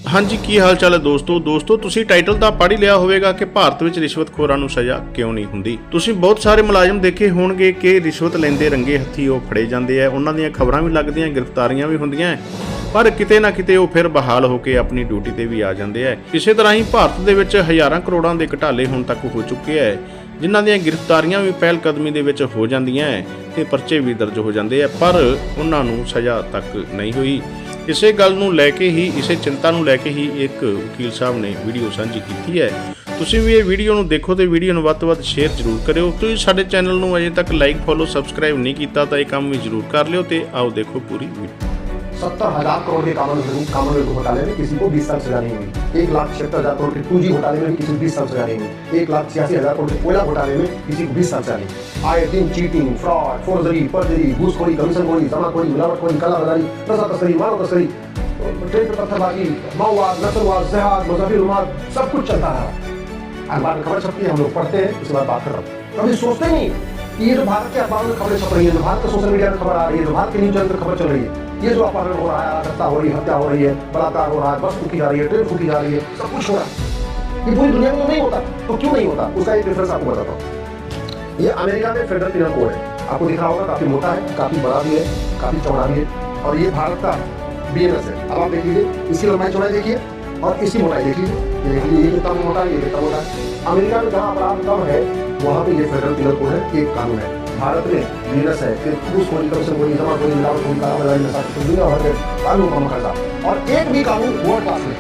हाँ जी, की हाल चाल है ਦੋਸਤੋ ਤੁਸੀਂ ਟਾਈਟਲ ਤਾਂ ਪੜ੍ਹ ਹੀ ਲਿਆ ਹੋਵੇਗਾ ਕਿ ਭਾਰਤ ਵਿੱਚ ਰਿਸ਼ਵਤਖੋਰਾਂ ਨੂੰ ਸਜ਼ਾ ਕਿਉਂ ਨਹੀਂ ਹੁੰਦੀ। ਤੁਸੀਂ ਬਹੁਤ ਸਾਰੇ ਮੁਲਾਜ਼ਮ ਦੇਖੇ ਹੋਣਗੇ ਕਿ ਰਿਸ਼ਵਤ ਲੈਂਦੇ ਰੰਗੇ ਹੱਥੀ ਉਹ ਫੜੇ ਜਾਂਦੇ ਆ, ਉਹਨਾਂ ਦੀਆਂ ਖਬਰਾਂ ਵੀ ਲੱਗਦੀਆਂ, ਗ੍ਰਿਫਤਾਰੀਆਂ ਵੀ ਹੁੰਦੀਆਂ, ਪਰ ਕਿਤੇ ਨਾ ਕਿਤੇ ਉਹ ਫਿਰ ਬਹਾਲ ਹੋ ਕੇ ਆਪਣੀ ਡਿਊਟੀ ਤੇ ਵੀ ਆ ਜਾਂਦੇ ਆ। ਇਸੇ ਤਰ੍ਹਾਂ ਹੀ ਭਾਰਤ ਦੇ ਵਿੱਚ ਹਜ਼ਾਰਾਂ ਕਰੋੜਾਂ ਦੇ ਘੁਟਾਲੇ ਹੁਣ ਤੱਕ ਹੋ ਚੁੱਕੇ ਆ, ਜਿਨ੍ਹਾਂ ਦੀਆਂ ਗ੍ਰਿਫਤਾਰੀਆਂ ਵੀ ਪਹਿਲ ਕਦਮੀ ਦੇ ਵਿੱਚ ਹੋ ਜਾਂਦੀਆਂ ਤੇ ਪਰਚੇ ਵੀ ਦਰਜ ਹੋ ਜਾਂਦੇ ਆ, ਪਰ ਉਹਨਾਂ ਨੂੰ ਸਜ਼ਾ ਤੱਕ ਨਹੀਂ ਹੋਈ। ਇਸੇ ਗੱਲ ਨੂੰ ਲੈ ਕੇ ਹੀ, ਇਸੇ ਚਿੰਤਾ ਨੂੰ ਲੈ ਕੇ ਹੀ ਇੱਕ ਵਕੀਲ ਸਾਹਿਬ ਨੇ ਵੀਡੀਓ ਸਾਂਝੀ ਕੀਤੀ ਹੈ। ਤੁਸੀਂ ਵੀ ਇਹ ਵੀਡੀਓ ਨੂੰ ਦੇਖੋ ਤੇ ਵੀਡੀਓ ਨੂੰ ਵੱਧ ਤੋਂ ਵੱਧ ਸ਼ੇਅਰ ਜ਼ਰੂਰ ਕਰਿਓ। ਤੁਸੀਂ ਸਾਡੇ ਚੈਨਲ ਨੂੰ ਅਜੇ ਤੱਕ ਲਾਈਕ, ਫੋਲੋ, ਸਬਸਕ੍ਰਾਈਬ ਨਹੀਂ ਕੀਤਾ ਤਾਂ ਇਹ ਕੰਮ ਵੀ ਜ਼ਰੂਰ ਕਰ ਲਿਓ ਤੇ ਆਓ देखो पूरी वीडियो। 70,000 करोड़ के कामन घोटाले में किसी को 20 साल सजा नहीं हुई। 1,76,000 करोड़ के 2G घोटाले में किसी को 20 साल सजा नहीं हुई। 1,86,000 करोड़ के कोयला घोटाले में किसी को 20 साल सजा नहीं। आए दिन चीटिंग, फ्रॉड, फोर्जरी, पर्जरी, घूसखोरी, कमीशनखोरी, जमाखोरी, मिलावटखोरी, कालाबाजारी, नशा तस्करी, मानव तस्करी, ट्रेन पर पत्थरबाजी, माओवाद, नक्सलवाद, जिहाद, मजहबी उन्माद, सब कुछ चलता रहा। अखबार में खबर छपती है, हम लोग पढ़ते हैं, उसके बाद बात कर रहे हैं। कभी सोचते नहीं ये जो भारत के अखबारों में खबरें छप रही है, जो भारत के सोशल मीडिया में खबर आ रही है, जो भारत के न्यूज चैनल पर खबर चल रही है, ये जो अपहरण हो रहा है, हत्या हो रही है, हत्या हो रही है, बलात्कार हो रहा है, बस फूकी जा रही है, ट्रेन फूकी जा रही है, सब कुछ हो रहा है। ये पूरी दुनिया में तो नहीं होता, तो क्यों नहीं होता? उसका एक डिफरेंस आपको बताता हूँ। ये अमेरिका में फेडरल पिनल कोड है, आपको दिख रहा होगा, काफी मोटा है, काफी बड़ा भी है, काफी चौड़ा भी है, और ये भारत का BNS है। अब आप देख लीजिए, इसकी लंबाई चौड़ाई देखिए और इसकी मोटाई देख लीजिए, ये देख लीजिए, ये कितना मोटा है, ये कितना मोटा है। अमेरिका में जहाँ अपराध कम है वहाँ पे ये फेडरल पिनल कोड है, एक कानून है। भारत में BNS है, फिर घूसखोरी, कमीशनखोरी, जमाखोरी, मिलावटखोरी, कालाबाजारी, नशा तस्करी, दुनिया भर के कानून का मखौटा, और एक भी कानून वर्ल्ड क्लास में।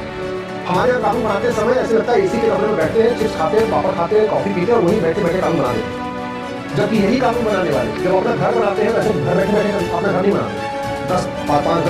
हमारे यहाँ कानून बनाते समय ऐसे लगता है एसी के कमरे में बैठते हैं, चिप्स खाते हैं, पापड़ खाते हैं, कॉफी पीते हैं और वहीं बैठे बैठे कानून बनाते हैं। जबकि यही कानून बनाने वाले जब अपना घर बनाते हैं वैसे घर बैठे बैठे अपना घर नहीं बनाते। 10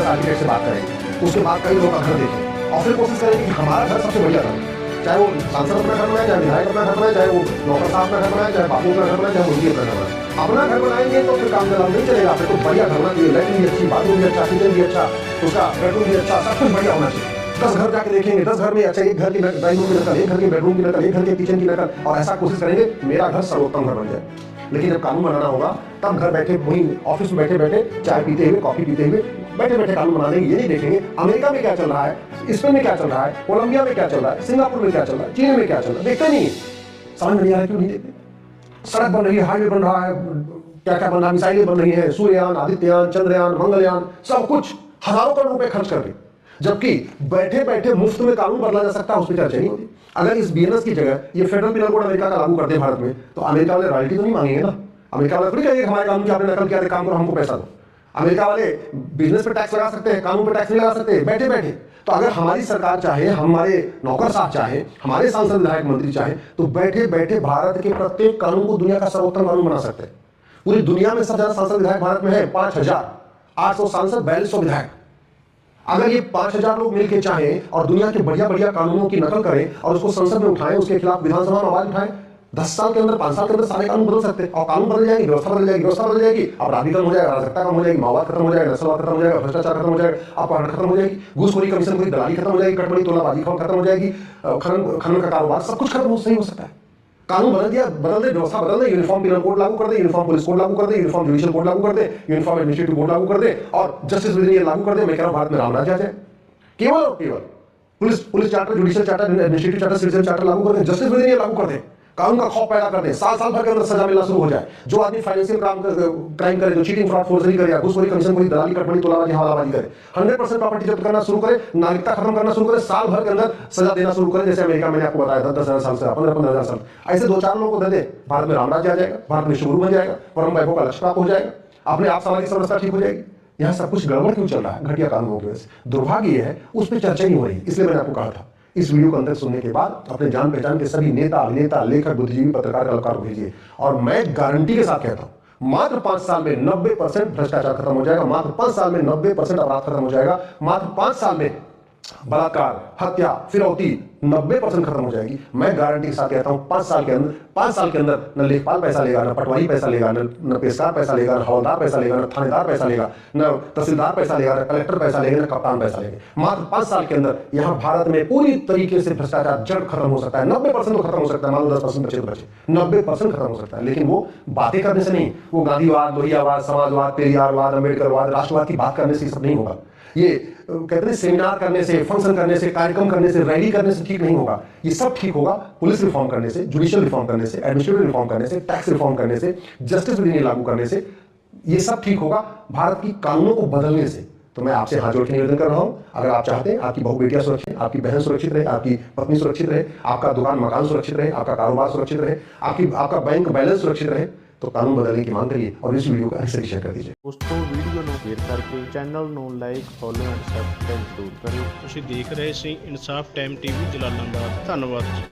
आर्किटेक्ट से बात करें, उसके बाद कई लोग का घर देखें और फिर कोशिश करें कि हमारा घर सबसे बढ़िया घर, चाहे वो सांसद अपना घर बनाए, चाहे विधायक अपना घर बनाए, चाहे वो नौकर साहब अपना घर बनाए, चाहे बापू अपना घर बनाए, चाहे मुर्गी अपना घर बनाए। अपना घर बनाएंगे तो फिर काम चलाना नहीं चलेगा, फिर तो बढ़िया घर होना चाहिए, लाइटिंग भी अच्छी, बाथरूम भी अच्छा, किचन भी अच्छा, उसका बेडरूम भी अच्छा, सब कुछ बढ़िया होना चाहिए। 10 घर जाके देखेंगे, 10 घर में अच्छा, एक घर की ड्राइंग रूम की नकल, एक घर के बेडरूम की नकल, एक घर के किचन की नकल, और ऐसा कोशिश करेंगे मेरा घर सर्वोत्तम घर बन जाए। लेकिन जब कानून बनाना होगा तब घर बैठे वहीं ऑफिस में बैठे बैठे चाय पीते हुए, कॉफी पीते हुए बैठे बैठे कानून बना देंगे। ये नहीं देखेंगे अमेरिका में क्या चल रहा है, स्पेन में क्या चल रहा है, कोलंबिया में क्या चल रहा है, सिंगापुर में क्या चल रहा है, चीन में क्या चल रहा है, देखते नहीं। समझ में नहीं आ रहा, क्यों नहीं देखते? सड़क बन रही है, हाईवे बन रहा है, क्या क्या बन रहा है, मिसाइलें बन रही है, सूर्ययान, आदित्ययान, चंद्रयान, मंगलयान, सब कुछ हजारों करोड़ रुपए खर्च करके, जबकि बैठे बैठे मुफ्त में कानून बदला जा सकता है, उस पर चर्चा नहीं होती। अगर इस BNS की जगह ये फेडरल पिनल कोड अमेरिका का लागू कर दे भारत में, तो अमेरिका वाले रॉयल्टी तो नहीं मांगेंगे ना। अमेरिका वाले थोड़ी कहेंगे हमारे कानून की आपने नकल किया, काम करो, हमको पैसा दो। अमेरिका वाले बिजनेस पे टैक्स लगा सकते हैं, कानून पे टैक्स नहीं लगा सकते बैठे बैठे। तो अगर हमारी सरकार चाहे, हमारे नौकर साहब चाहे, हमारे सांसद, विधायक, मंत्री चाहे, तो बैठे बैठे भारत के प्रत्येक कानून को दुनिया का सर्वोत्तम कानून बना सकते हैं। पूरी दुनिया में सबसे ज्यादा सांसद विधायक भारत में है, 5,800 सांसद, 4200 विधायक। अगर ये 5,000 लोग मिलकर चाहें और दुनिया के बढ़िया बढ़िया कानूनों की नकल करें और उसको संसद में उठाएं, उसके खिलाफ विधानसभा में आवाज उठाएं, 10 साल के अंदर, 5 साल के अंदर सारे कानून बदल सकते हैं। और कानून बदल जाएगी, व्यवस्था बदल जाएगी, व्यवस्था बदल जाएगी, अपराधी कम हो जाएगा, अराजकता कम हो जाएगी, माओवाद खत्म हो जाएगा, नक्सलवाद खत्म हो जाएगा, भ्रष्टाचार खत्म हो जाएगा, अपहरण खत्म हो जाएगी, घूसखोरी, कमीशनखोरी, दलाली खत्म हो जाएगी, कटमनी, तोलाबाजी खत्म हो जाएगी, खनन का कारोबार, सब कुछ खत्म सही हो सकता है। कानून बदल दिया, बदल दे, व्यवस्था बदल दे, यूनिफॉर्म पिनल कोड लागू कर दे, यूनिफॉर्म पुलिस कोड लागू कर दे, यूनिफॉर्म जुडिशियल कोड लागू कर दे, यूनिफॉर्म एडमिनिस्ट्रेटिव कोड लागू कर दे और जस्टिस विद इन ईयर लागू कर दे। मैं कह रहा हूं भारत में रामराज्य आ जाए, केवल और केवल police charter, judicial charter, administrative charter, citizen charter लागू कर दे, जस्टिस विद इन ईयर लागू कर दे, कानून का खौफ पैदा कर दे, साल भर के अंदर सजा मिलना शुरू हो जाए। जो आदमी फाइनेंशियल क्राइम करे, जो चीटिंग, फ्रॉड, फोर्जरी करे, घूसखोरी, कमीशनखोरी, दलाली, कटमनी, तोलाबाजी, हवालाबाजी करे, 100% प्रॉपर्टी जब्त करना शुरू करे, नागरिकता खत्म करना शुरू करे, साल भर के अंदर सजा देना शुरू करे। जैसे अमेरिका मैंने आपको बताया था 10,000 साल से 15,000 साल, ऐसे 2-4 लोगों को दे दे, भारत में रामराज्य आ जाएगा, भारत में शुरू बन जाएगा, परम वैभव का लक्ष्य प्राप्त हो जाएगा, अपने आप सामाजिक समस्या ठीक हो जाएगी। यहाँ सब कुछ गड़बड़ क्यों चल रहा है? घटिया कानूनों की वजह से। दुर्भाग्य यह है उस पर चर्चा नहीं हो रही, इसलिए मैंने आपको कहा था इस वीडियो को अंदर सुनने के बाद अपने जान पहचान के सभी नेता, अभिनेता, लेखक, बुद्धिजीवी, पत्रकार, कलाकार को भेजिए। और मैं गारंटी के साथ कहता हूं मात्र 5 साल में 90% भ्रष्टाचार खत्म हो जाएगा, मात्र 5 साल में 90% अपराध खत्म हो जाएगा, मात्र 5 साल में बलात्कार, हत्या, फिरौती 90% खत्म हो जाएगी। मैं गारंटी के साथ कहता हूं 5 साल के अंदर न लेखपाल पैसा लेगा, न पटवारी पैसा लेगा, न पेशकार पैसा लेगा, न हवलदार पैसा लेगा, न थानेदार पैसा लेगा, न तहसीलदार पैसा लेगा, न कलेक्टर पैसा लेगा, न कप्तान पैसा लेगा। मात्र 5 साल के अंदर यहां भारत में पूरी तरीके से भ्रष्टाचार जड़ खत्म हो सकता है। 90% तो खत्म हो सकता है, मान लो 10% बचे तो बचे, 90% खत्म हो सकता है। लेकिन वो बातें करने से नहीं, वो गांधीवाद, लोहियावाद, समाजवाद, पेरियारवाद, अम्बेडकरवाद, राष्ट्रवाद की बात करने से सब नहीं होगा। ये कहते हैं सेमिनार करने से, फंक्शन करने से, कार्यक्रम करने से, रैली करने से ठीक नहीं होगा। ये सब ठीक होगा पुलिस रिफॉर्म करने से, जुडिशियल रिफॉर्म करने से, एडमिनिस्ट्रेटिव रिफॉर्म करने से, टैक्स रिफॉर्म करने से, जस्टिस विधि लागू करने से। ये सब ठीक होगा भारत की कानूनों को बदलने से। तो मैं आपसे हाथ जोड़ के निवेदन कर रहा हूं, अगर आप चाहते हैं आपकी बहू बेटियां सुरक्षित, आपकी बहन सुरक्षित रहे, आपकी पत्नी सुरक्षित रहे, आपका दुकान मकान सुरक्षित रहे, आपका कारोबार सुरक्षित रहे, आपका बैंक बैलेंस सुरक्षित रहे, तो कानून बदलने की मांग करिए और इस वीडियो को अधिक शेयर कर दीजिए। ਦੋਸਤੋ ਵੀਡੀਓ ਨੂੰ ਸ਼ੇਅਰ ਕਰਕੇ ਚੈਨਲ ਨੂੰ ਲਾਈਕ ਫੋਲੋ ਐਂਡ ਸਬਸਕ੍ਰਾਈਬ ਜ਼ਰੂਰ ਕਰਿਓ। ਤੁਸੀਂ ਦੇਖ ਰਹੇ ਸੀ ਇਨਸਾਫ ਟਾਈਮ ਟੀਵੀ ਜਲਾਲਾਬਾਦ। ਧੰਨਵਾਦ।